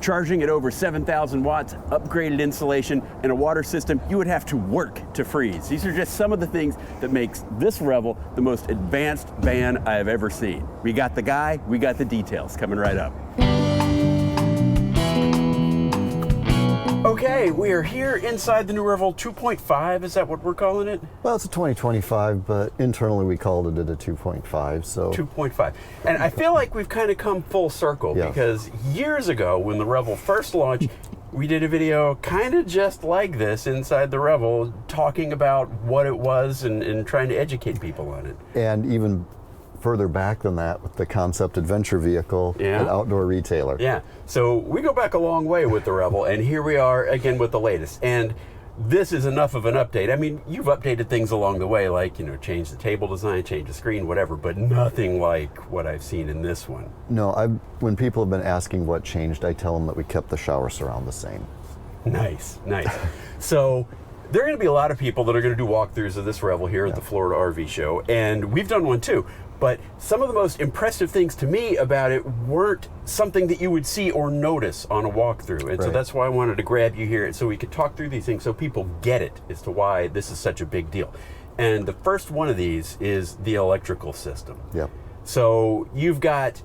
Charging at over 7,000 watts, upgraded insulation, and a water system you would have to work to freeze. These are just some of the things that makes this Revel the most advanced van I have ever seen. We got the guy, we got the details, coming right up. Okay, we are here inside the new Revel 2.5. Is that what we're calling it? Well, it's a 2025, but internally we called it a 2.5. So 2.5. And I feel like we've kind of come full circle because years ago when the Revel first launched, we did a video kind of just like this inside the Revel, talking about what it was and trying to educate people on it. And even further back than that with the concept adventure vehicle and outdoor retailer. Yeah, so we go back a long way with the Revel, and here we are again with the latest. And this is enough of an update. I mean, you've updated things along the way, like, you know, change the table design, change the screen, whatever, but nothing like what I've seen in this one. No, when people have been asking what changed, I tell them that we kept the shower surround the same. Nice, nice. So there are going to be a lot of people that are going to do walkthroughs of this Revel here at the Florida RV show, and we've done one too. But some of the most impressive things to me about it weren't something that you would see or notice on a walkthrough. And so that's why I wanted to grab you here so we could talk through these things so people get it as to why this is such a big deal. And the first one of these is the electrical system. Yep. So you've got,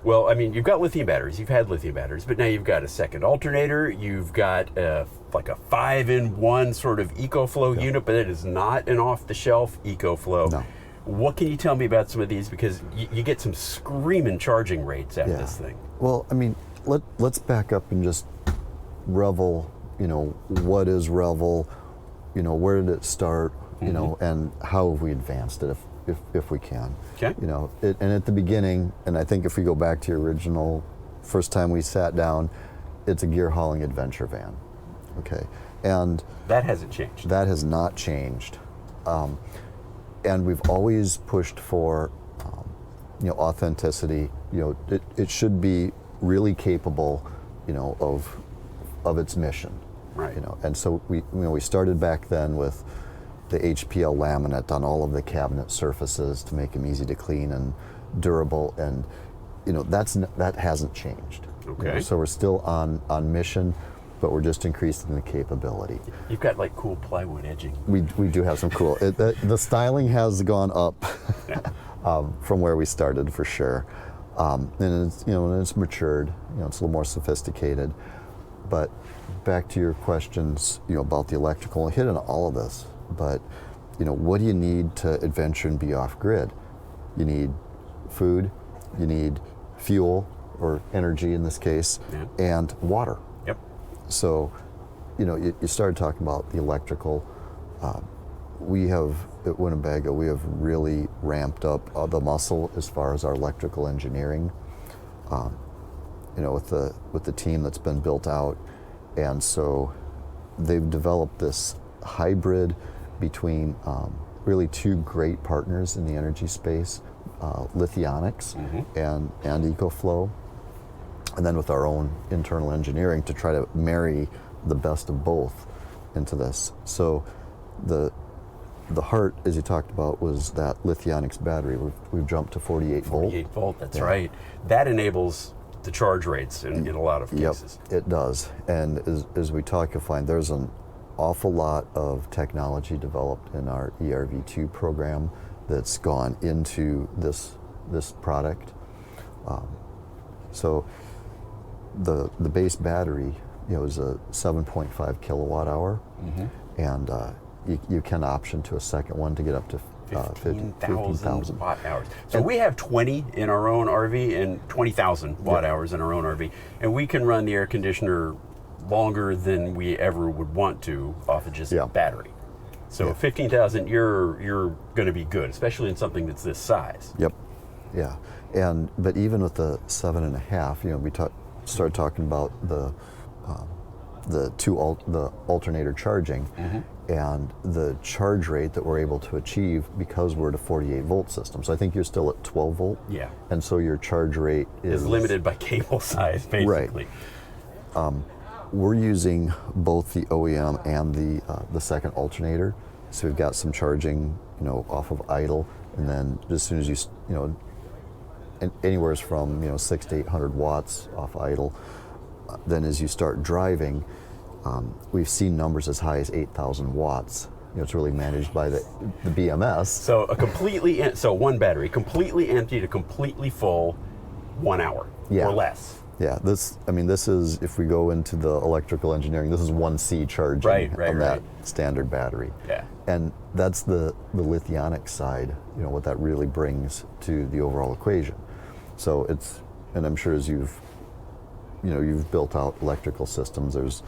well, I mean, you've got lithium batteries. You've had lithium batteries, but now you've got a second alternator. You've got like a 5-in-1 sort of EcoFlow unit, but it is not an off-the-shelf EcoFlow. No. What can you tell me about some of these? Because you get some screaming charging rates out of this thing. Well, I mean, let's back up and just Revel, you know, what is Revel? You know, where did it start? You know, and how have we advanced it if we can? Okay. You know, and at the beginning, and I think if we go back to your original, first time we sat down, it's a gear hauling adventure van. Okay. And that hasn't changed. That has not changed. And we've always pushed for, you know, authenticity. You know, it should be really capable, you know, of its mission. Right. You know, and so we started back then with the HPL laminate on all of the cabinet surfaces to make them easy to clean and durable, and you know that hasn't changed. Okay. You know, so we're still on mission, but we're just increasing the capability. You've got like cool plywood edging. We do have some cool. The styling has gone up from where we started for sure, and it's, you know, and it's matured. You know, it's a little more sophisticated. But back to your questions, you know, about the electrical, I hit on all of this. But you know, what do you need to adventure and be off grid? You need food, you need fuel or energy in this case, and water. Yep. So, you know, you started talking about the electrical. We have, at Winnebago, we have really ramped up the muscle as far as our electrical engineering. You know, with the team that's been built out, and so they've developed this hybrid between really two great partners in the energy space, Lithionics and EcoFlow, and then with our own internal engineering to try to marry the best of both into this. So the heart, as you talked about, was that Lithionics battery. We've jumped to 48 volt. 48 volt, that's right. That enables the charge rates in a lot of cases. Yep, it does. And as we talk, you'll find there's an awful lot of technology developed in our ERV2 program that's gone into this product. So the base battery, you know, is a 7.5 kilowatt hour, and you can option to a second one to get up to 15,000 watt hours. So we have 20 in our own RV and 20,000 watt hours in our own RV, and we can run the air conditioner longer than we ever would want to off of just a battery. So 15,000, you're going to be good, especially in something that's this size. Yep. Yeah. But even with the 7.5, you know, we started talking about the alternator charging, and the charge rate that we're able to achieve because we're at a 48 volt system. So I think you're still at 12 volt. Yeah. And so your charge rate is limited by cable size, basically. Right. We're using both the OEM and the second alternator. So we've got some charging, you know, off of idle, and then as soon as you know, anywhere from, you know, 600 to 800 watts off idle. then as you start driving, we've seen numbers as high as 8,000 watts. It's really managed by the BMS. So one battery completely empty to completely full, 1 hour or less. Yeah, this is, if we go into the electrical engineering, this is 1C charging on that standard battery. Yeah. And that's the lithionic side, what that really brings to the overall equation. So and I'm sure as you've built out electrical systems, there's,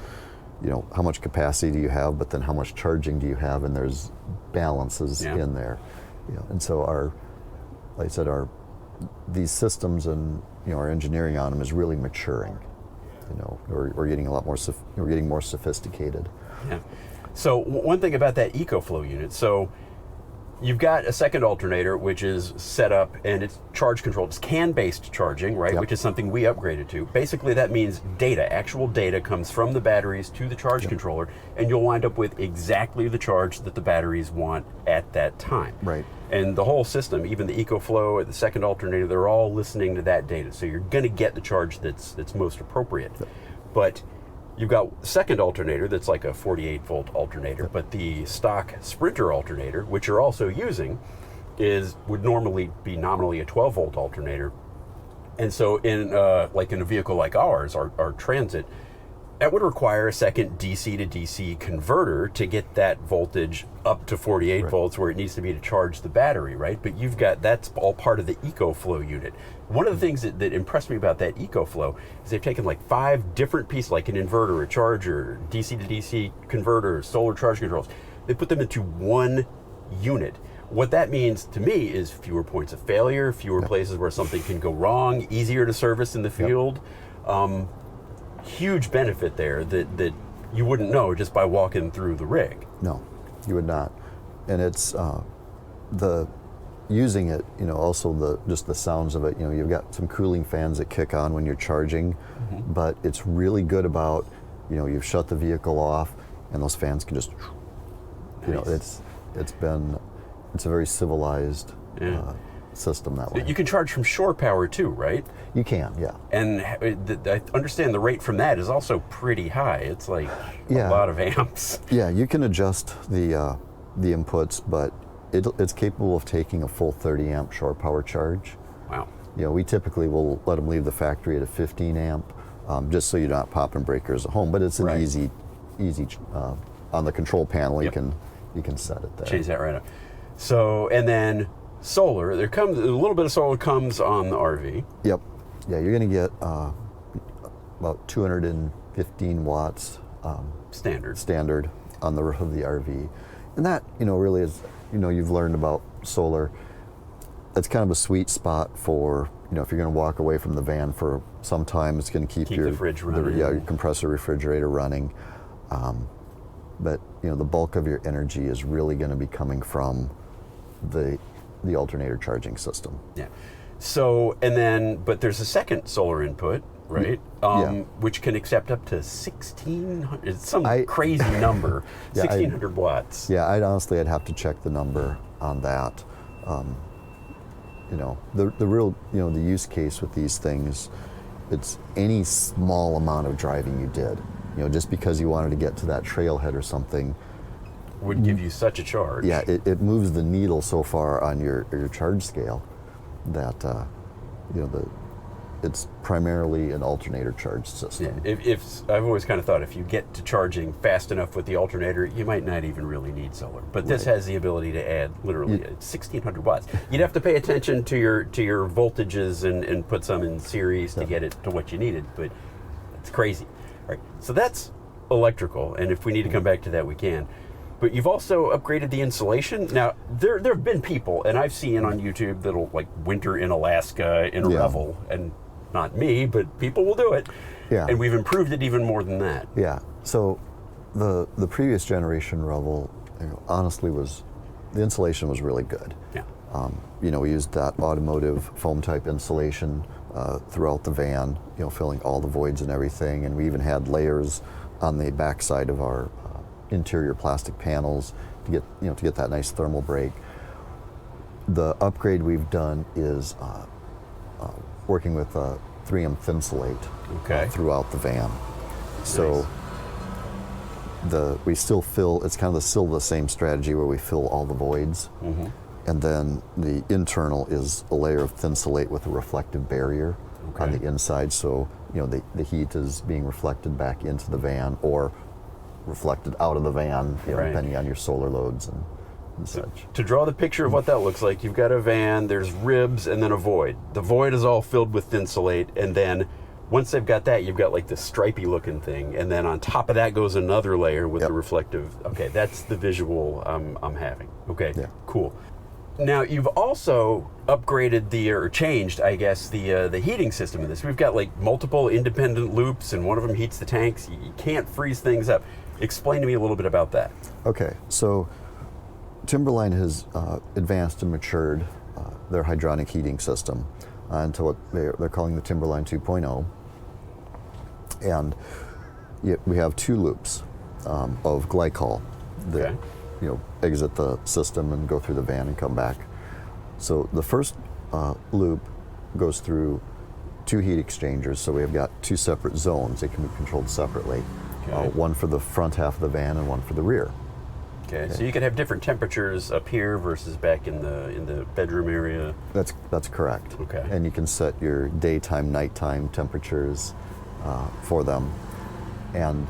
how much capacity do you have, but then how much charging do you have, and there's balances in there. And so like I said, these systems and our engineering on them is really maturing. We're getting a lot more, we're getting more sophisticated. Yeah. So one thing about that EcoFlow unit, so you've got a second alternator which is set up and it's charge controlled. It's CAN-based charging, right? Yep. Which is something we upgraded to. Basically that means actual data comes from the batteries to the charge controller, and you'll wind up with exactly the charge that the batteries want at that time. Right. And the whole system, even the EcoFlow, the second alternator, they're all listening to that data. So you're going to get the charge that's most appropriate. Yep. But you've got the second alternator that's like a 48 volt alternator, but the stock Sprinter alternator, which you're also using, would normally be nominally a 12 volt alternator. And so in a vehicle like ours, our Transit, that would require a second DC to DC converter to get that voltage up to 48 volts where it needs to be to charge the battery, right? But that's all part of the EcoFlow unit. One of the things that impressed me about that EcoFlow is they've taken like 5 different pieces, like an inverter, a charger, DC to DC converter, solar charge controls. They put them into one unit. What that means to me is fewer points of failure, fewer places where something can go wrong, easier to service in the field. Huge benefit there that you wouldn't know just by walking through the rig. No, you would not. And it's using it, also just the sounds of it. You've got some cooling fans that kick on when you're charging, but it's really good about, you've shut the vehicle off and those fans can just, it's a very civilized system that way. You can charge from shore power too, right? You can, yeah. And I understand the rate from that is also pretty high. It's like a lot of amps. Yeah, you can adjust the inputs, but it's capable of taking a full 30 amp shore power charge. Wow. We typically will let them leave the factory at a 15 amp, just so you're not popping breakers at home. But it's an easy on the control panel. You can set it there. Change that right up. So, and then solar, a little bit of solar comes on the RV. Yep. Yeah, you're going to get about 215 watts standard on the roof of the RV. And that, really is, you've learned about solar. It's kind of a sweet spot for, if you're going to walk away from the van for some time, it's going to keep your fridge running. Your compressor refrigerator running. But, the bulk of your energy is really going to be coming from the alternator charging system. Yeah. So, but there's a second solar input, right? Which can accept up to 1,600, it's some crazy number, 1,600 watts. Yeah, I'd have to check the number on that. The real, the use case with these things, it's any small amount of driving you did. Just because you wanted to get to that trailhead or something, would give you such a charge. Yeah, it moves the needle so far on your charge scale that it's primarily an alternator charge system. Yeah, if I've always kind of thought if you get to charging fast enough with the alternator, you might not even really need solar. But this has the ability to add literally 1,600 watts. You'd have to pay attention to your voltages and put some in series to get it to what you needed, but it's crazy. All right, so that's electrical, and if we need to come back to that, we can. But you've also upgraded the insulation. Now, there have been people, and I've seen on YouTube that'll like winter in Alaska in a Revel, and not me, but people will do it. Yeah. And we've improved it even more than that. Yeah. So the previous generation Revel, honestly, the insulation was really good. Yeah. We used that automotive foam type insulation throughout the van, filling all the voids and everything, and we even had layers on the backside of our interior plastic panels to get that nice thermal break. The upgrade we've done is working with 3M Thinsulate throughout the van. So we still fill, it's kind of still the same strategy where we fill all the voids. And then the internal is a layer of Thinsulate with a reflective barrier on the inside. So, you know, the heat is being reflected back into the van or reflected out of the van, you know, depending on your solar loads and such. To draw the picture of what that looks like, you've got a van, there's ribs, and then a void. The void is all filled with Thinsulate, and then once they've got that, you've got like this stripy looking thing, and then on top of that goes another layer with the reflective. Okay, that's the visual I'm having. Okay, cool. Now you've also upgraded or changed, I guess, the heating system in this. We've got like multiple independent loops, and one of them heats the tanks. You can't freeze things up. Explain to me a little bit about that. Okay, so Timberline has advanced and matured their hydronic heating system into what they're calling the Timberline 2.0. And we have 2 loops of glycol that you know, exit the system and go through the van and come back. So the first loop goes through 2 heat exchangers. So we've got 2 separate zones. They can be controlled separately. One for the front half of the van and one for the rear. Okay, so you could have different temperatures up here versus back in the bedroom area. That's correct. Okay. And you can set your daytime, nighttime temperatures for them. And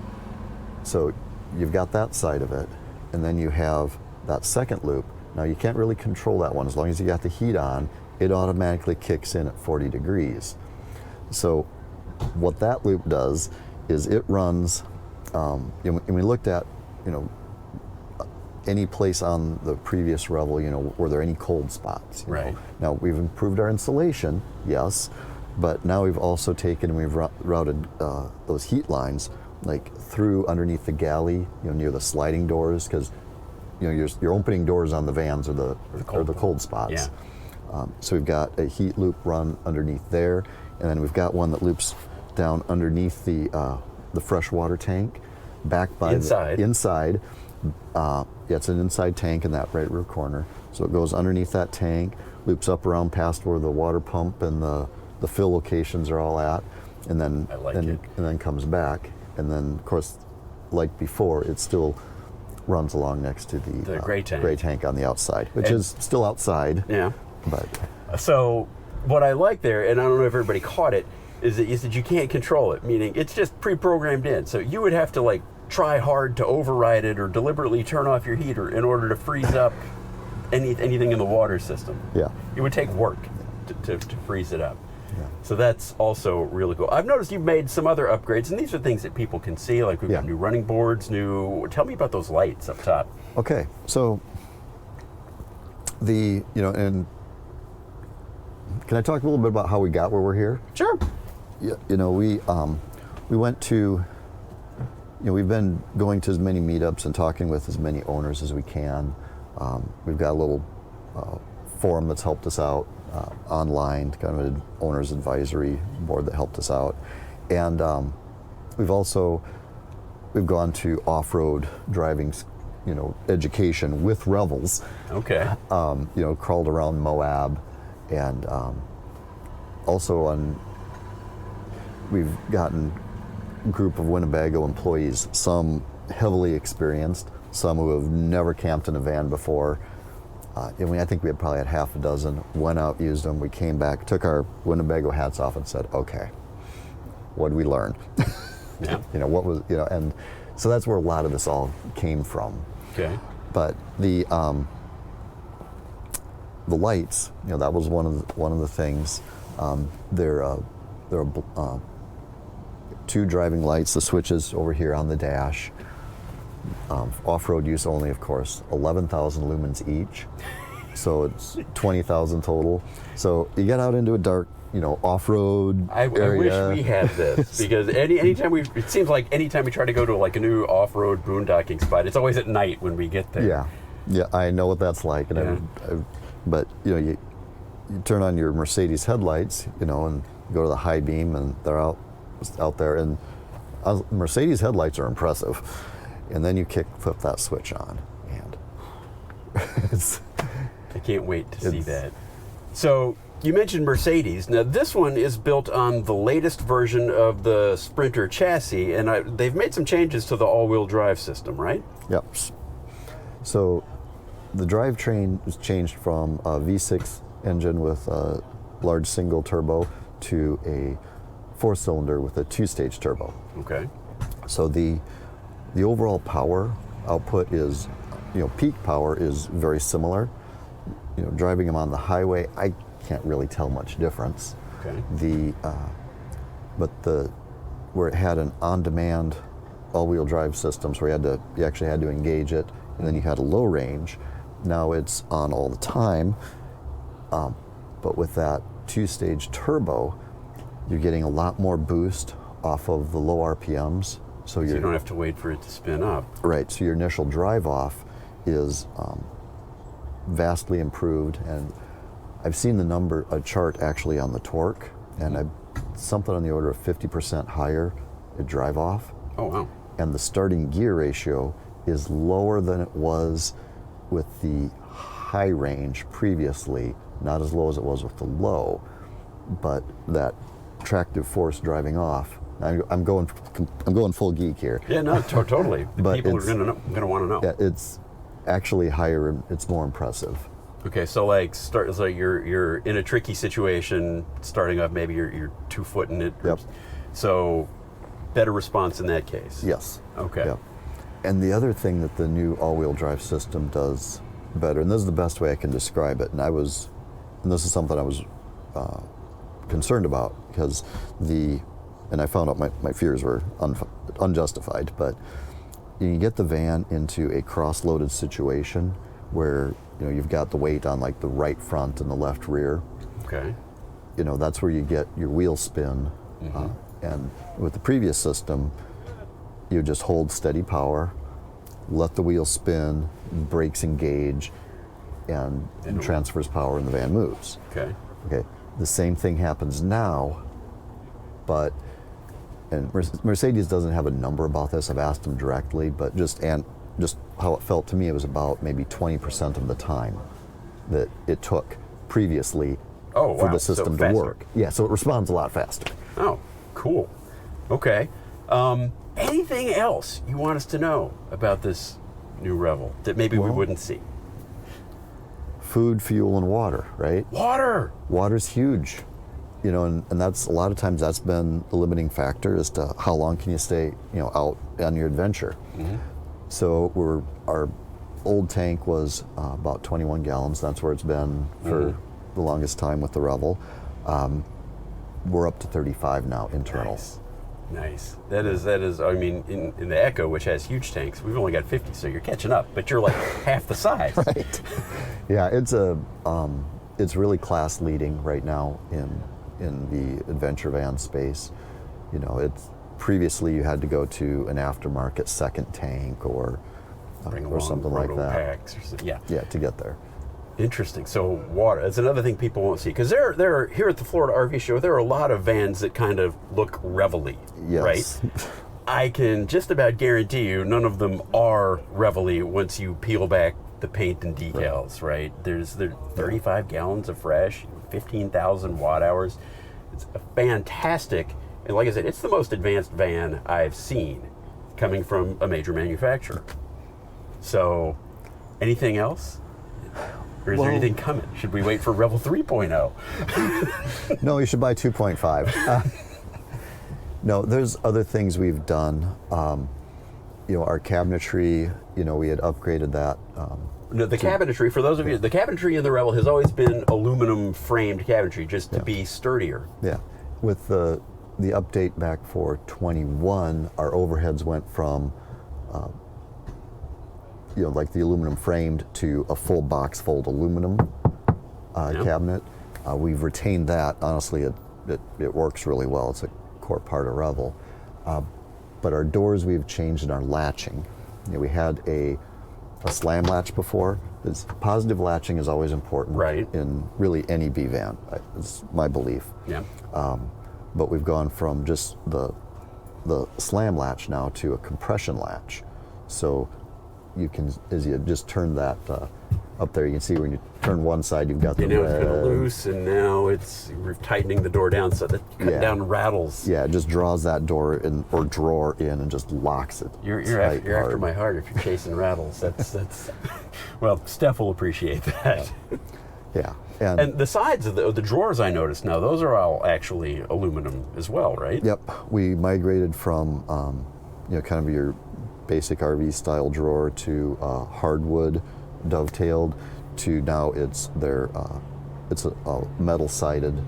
so you've got that side of it, and then you have that second loop. Now you can't really control that one. As long as you got the heat on, it automatically kicks in at 40 degrees. So what that loop does is it runs, and we looked at, you know, any place on the previous Revel, you know, were there any cold spots? You know? Now we've improved our insulation, yes, but now we've also taken and we've routed those heat lines like through underneath the galley, you know, near the sliding doors, because you know your opening doors on the vans are the cold spots. So we've got a heat loop run underneath there, and then we've got one that loops down underneath the freshwater tank, back by inside. Inside. It's an inside tank in that right rear corner. So it goes underneath that tank, loops up around past where the water pump and the fill locations are all at, and then and then comes back. And then, of course, like before, it still runs along next to the gray tank on the outside, which is still outside. Yeah. But so what I like there, and I don't know if everybody caught it, is that you said you can't control it, meaning it's just pre-programmed in. So you would have to like try hard to override it or deliberately turn off your heater in order to freeze up anything in the water system. Yeah. It would take work to freeze it up. Yeah. So that's also really cool. I've noticed you've made some other upgrades, and these are things that people can see, like we've got new running boards, tell me about those lights up top. Okay, so and can I talk a little bit about how we got where we're here? Sure. Yeah, you know, we went to, you know, we've been going to as many meetups and talking with as many owners as we can. We've got a little forum that's helped us out online, kind of an owner's advisory board that helped us out. And we've gone to off-road driving, you know, education with Revels. Okay. You know, crawled around Moab, and also we've gotten a group of Winnebago employees, some heavily experienced, some who have never camped in a van before. I think we had probably had half a dozen, went out, used them, we came back, took our Winnebago hats off and said, okay, what did we learn? Yeah. You know, what was, you know, and so that's where a lot of this all came from. Okay. But the lights, you know, that was one of the things. There are 2 driving lights, the switches over here on the dash. Off-road use only, of course, 11,000 lumens each. So it's 20,000 total. So you get out into a dark, you know, off-road area. I wish we had this, because it seems like anytime we try to go to like a new off-road boondocking spot, it's always at night when we get there. Yeah, I know what that's like. And but you know, you turn on your Mercedes headlights, you know, and go to the high beam, and they're out there, and Mercedes headlights are impressive. And then you flip that switch on, and I can't wait to see that. So You mentioned Mercedes. Now, this one is built on the latest version of the Sprinter chassis, and they've made some changes to the all-wheel drive system, right? Yep. So the drivetrain was changed from a V6 engine with a large single turbo to a 4-cylinder with a 2-stage turbo. Okay. So the overall power output is, peak power is very similar. Driving them on the highway, I can't really tell much difference. Okay. Where it had an on-demand all-wheel drive systems where you actually had to engage it, and then you had a low range. Now it's on all the time, but with that 2-stage turbo, you're getting a lot more boost off of the low RPMs. So you don't have to wait for it to spin up. Right. So your initial drive off is vastly improved, and I've seen a chart actually on the torque, and something on the order of 50% higher at drive off. Oh, wow. And the starting gear ratio is lower than it was with the high range previously, not as low as it was with the low, but that tractive force driving off. I'm going full geek here. Yeah, no, totally. But people are going to want to know. Yeah, it's actually higher and it's more impressive. Okay, so you're in a tricky situation, starting up, maybe you're 2-footing it. Yep. So better response in that case. Yes. Okay. Yep. And the other thing that the new all-wheel drive system does better, and this is the best way I can describe it, and this is something I was concerned about because and I found out my fears were unjustified, but you get the van into a cross-loaded situation where you've got the weight on like the right front and the left rear. Okay. That's where you get your wheel spin. And with the previous system, you just hold steady power, let the wheel spin, brakes engage, and transfers power and the van moves. Okay. Okay. The same thing happens now, but Mercedes doesn't have a number about this. I've asked them directly, but just how it felt to me, it was about maybe 20% of the time that it took previously for the system to work. Yeah, so it responds a lot faster. Oh, cool. Okay. Anything else you want us to know about this new Revel that maybe we wouldn't see? Food, fuel, and water, right? Water! Water's huge. And that's a lot of times that's been the limiting factor as to how long can you stay, out on your adventure. So our old tank was about 21 gallons. That's where it's been for the longest time with the Revel. We're up to 35 now internal. Nice. That is. I mean, in the Echo, which has huge tanks, we've only got 50, so you're catching up. But you're like half the size. Right. Yeah, it's really class leading right now in the adventure van space. It's previously you had to go to an aftermarket second tank or something like that. Packs Yeah, to get there. Interesting. So water, that's another thing people won't see. Because there are, here at the Florida RV Show, there are a lot of vans that kind of look Revel-y, yes. right? I can just about guarantee you none of them are Revel-y once you peel back the paint and decals, right? There's 35 gallons of fresh, 15,000 watt hours. It's a fantastic, and like I said, it's the most advanced van I've seen coming from a major manufacturer. So, anything else? Or is there anything coming? Should we wait for Revel 3.0? No, you should buy 2.5. No, there's other things we've done. Our cabinetry, we had upgraded that. No, the cabinetry, for those of you, the cabinetry in the Revel has always been aluminum framed cabinetry just to be sturdier. Yeah. With the update back for 21, our overheads went from like the aluminum framed to a full box fold aluminum cabinet. We've retained that. Honestly, it works really well. It's a core part of Revel. But our doors we've changed in our latching. We had a slam latch before. Positive latching is always important in really any B van. It's my belief. Yeah. But we've gone from just the slam latch now to a compression latch. So you can, as you just turn that up there, you can see when you turn one side, you've got the Now it's red. kind of loose, and now we're tightening the door down so that cutting down rattles. Yeah, it just draws that door in or drawer in and just locks it. You're after my heart if you're chasing rattles. That's well, Steph will appreciate that. Yeah, and the sides of the drawers, I noticed now, those are all actually aluminum as well, right? Yep, we migrated from kind of your basic RV style drawer to hardwood dovetailed to now it's a metal sided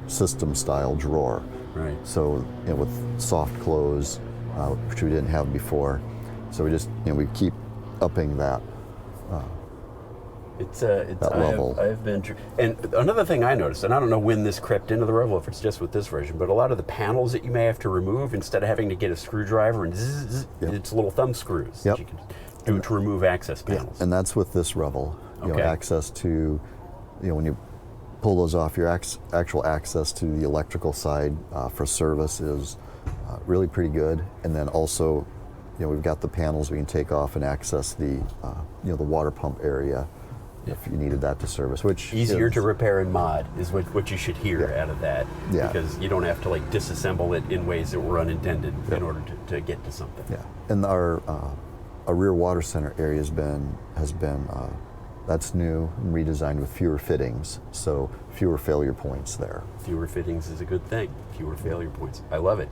system style drawer. Right. So with soft close, which we didn't have before. So we just we keep upping that. Level. I've been, and another thing I noticed, and I don't know when this crept into the Revel, if it's just with this version, but a lot of the panels that you may have to remove, instead of having to get a screwdriver and it's little thumb screws that you can do to remove access panels. And that's with this Revel. Access to, when you pull those off, your actual access to the electrical side for service is really pretty good. And then also, we've got the panels we can take off and access the the water pump area. If you needed that to service, which easier to repair and mod is what you should hear out of that, because you don't have to disassemble it in ways that were unintended in order to get to something. Yeah, and our rear water center area has been that's new and redesigned with fewer fittings, so fewer failure points there. Fewer fittings is a good thing. Fewer failure points. I love it.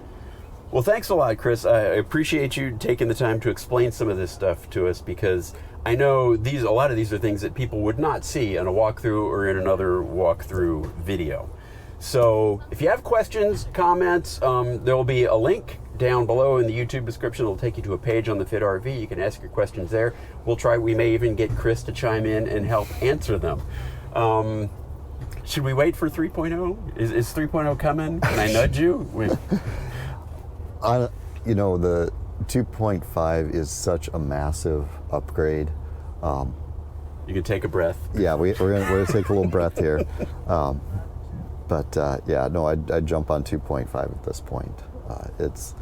Well, thanks a lot, Chris. I appreciate you taking the time to explain some of this stuff to us, because I know a lot of these are things that people would not see in a walkthrough or in another walkthrough video. So if you have questions, comments, there will be a link down below in the YouTube description. It'll take you to a page on the Fit RV. You can ask your questions there. We may even get Chris to chime in and help answer them. Should we wait for 3.0? Is 3.0 coming? Can I nudge you? The 2.5 is such a massive upgrade. You can take a breath. Yeah, we're gonna take a little breath here. I'd jump on 2.5 at this point. It's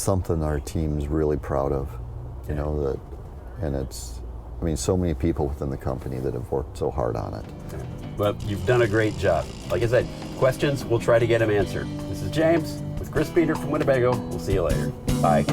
something our team's really proud of. So many people within the company that have worked so hard on it. Well, you've done a great job. Like I said, questions, we'll try to get them answered. This is James with Chris Peter from Winnebago. We'll see you later. Bye.